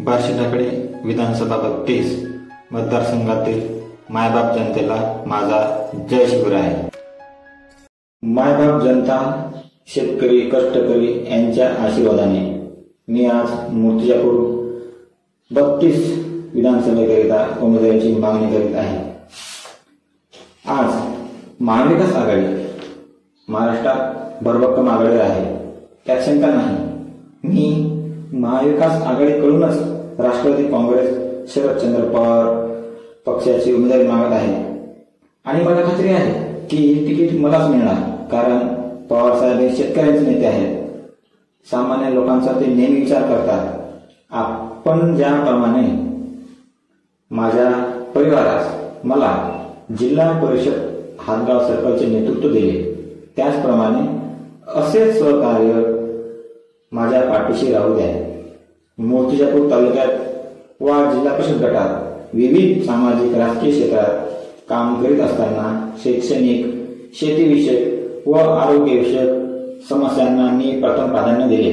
बार्शी टाकळी विधानसभा 32 मतदारसंघातील मायबाप जनतेला माझा जय शिवराय। मायबाप जनता, शेतकरी, कष्टकरी यांच्या आशीर्वादाने मी आज मूर्तिजापूर 32 विधानसभेकरिता उमेदवारीची मागणी करीत आहे। आज महाविकास आघाडी महाराष्ट्रात भरभक्कम आघाडीवर आहे, त्यात शंका नाही। मी महाविकास आघाडीकडूनच राष्ट्रवादी काँग्रेस शरदचंद्र पवार पक्षाची उमेदवारी मागत आहे आणि मला खात्री आहे की तिकीट मलाच मिळणार, कारण पवार साहेब हे शेतकऱ्यांचे नेते आहेत। सामान्य लोकांचा ते नेहमी विचार करतात। आपण ज्याप्रमाणे माझ्या परिवारास मला जिल्हा परिषद हातगाव सर्कलचे नेतृत्व दिले, त्याचप्रमाणे असेच सहकार्य माझ्या पाठीशी राहू द्या। मूर्तिजापूर तालुक्यात व जिल्हा परिषद गटात विविध सामाजिक राजकीय क्षेत्रात काम करीत असताना शैक्षणिक, शेतीविषयक व आरोग्यविषयक समस्यांना मी प्रथम प्राधान्य दिले।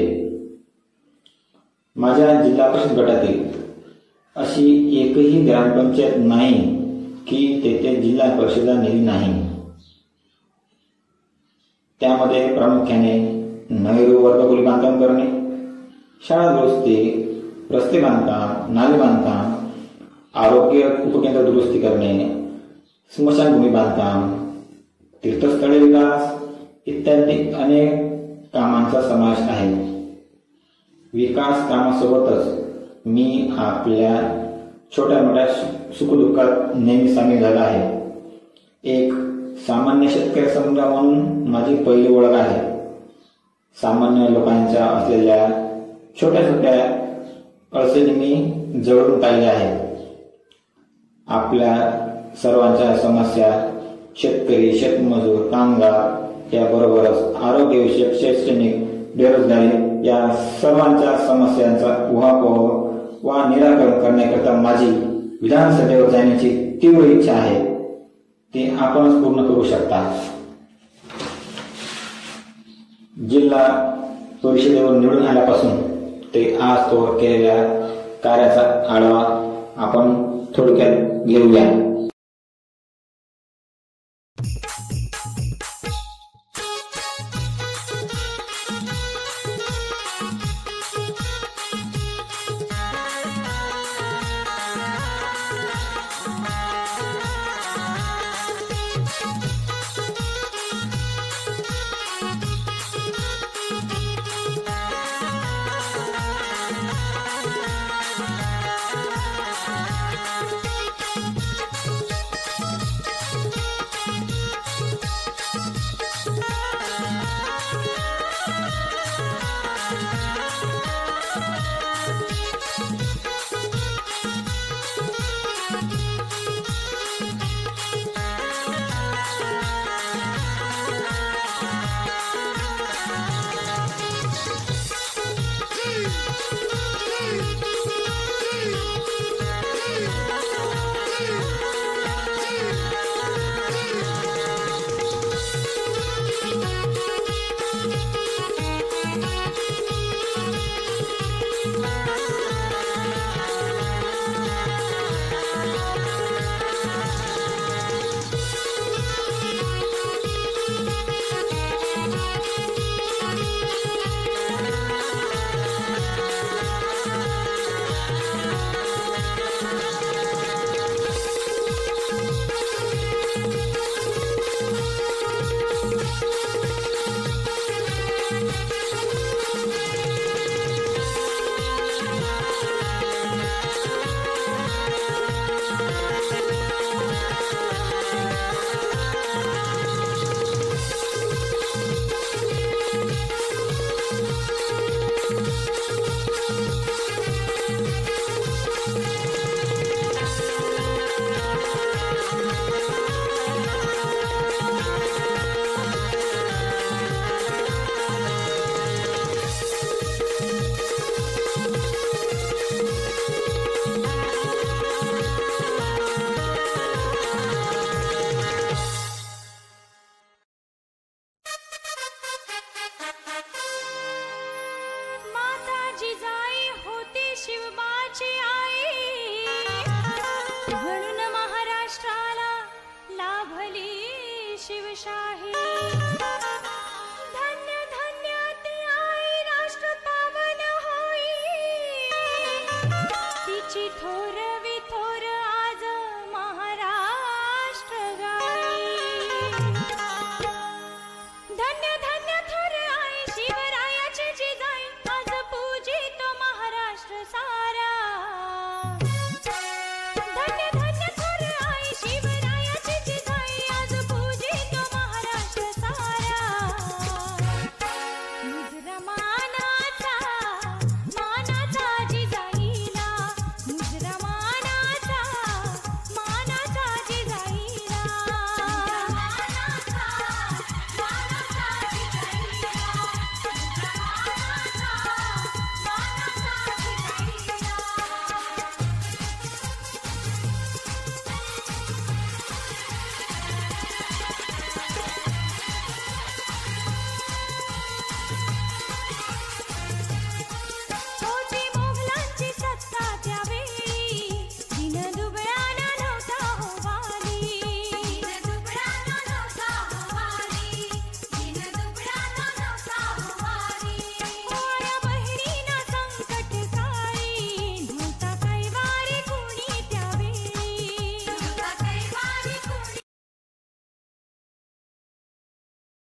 माझ्या जिल्हा परिषद गटातील अशी एकही ग्रामपंचायत नाही की तेथे जिल्हा परिषद निधी नाही। त्यामध्ये प्रामुख्याने नैरो वर्गखोली बांधकाम करणे, शाळा दुरुस्ती, रस्ते बांधकाम, नाले बांधकाम, आरोग्य उपकेंद्र दुरुस्ती करणे, स्मशानभूमी बांधकाम, तीर्थस्थळे विकास इत्यादी अनेक कामांचा समावेश आहे। विकास कामासोबतच मी आपल्या छोट्या मोठ्या सुखदुःखात नेहमी सामील झाला आहे। एक सामान्य शेतकरी समजा म्हणून माझी पहिली ओळख आहे। सामान्य लोकांच्या असलेल्या छोट्या छोट्या अडचणी मी जवळून पाहिल्या आहेत। आपल्या सर्वांच्या समस्या, शेतकरी, शेतमजूर, कामगार याबरोबरच आरोग्यविषयक, शैक्षणिक, बेरोजगारी या सर्वांच्या समस्यांचा उहापोह व निराकरण करण्याकरता माझी विधानसभेवर जाण्याची तीव्र इच्छा आहे, ती आपणच पूर्ण करू शकता। जिल्हा परिषदेवर निवडून आल्यापासून ते आज तो केलेल्या कार्याचा आढावा आपण थोडक्यात घेऊया। शिवशाही धन्य धन्य ती आई राष्ट्र पावन होई तिची थोर विथोर आज महाराष्ट्र गाई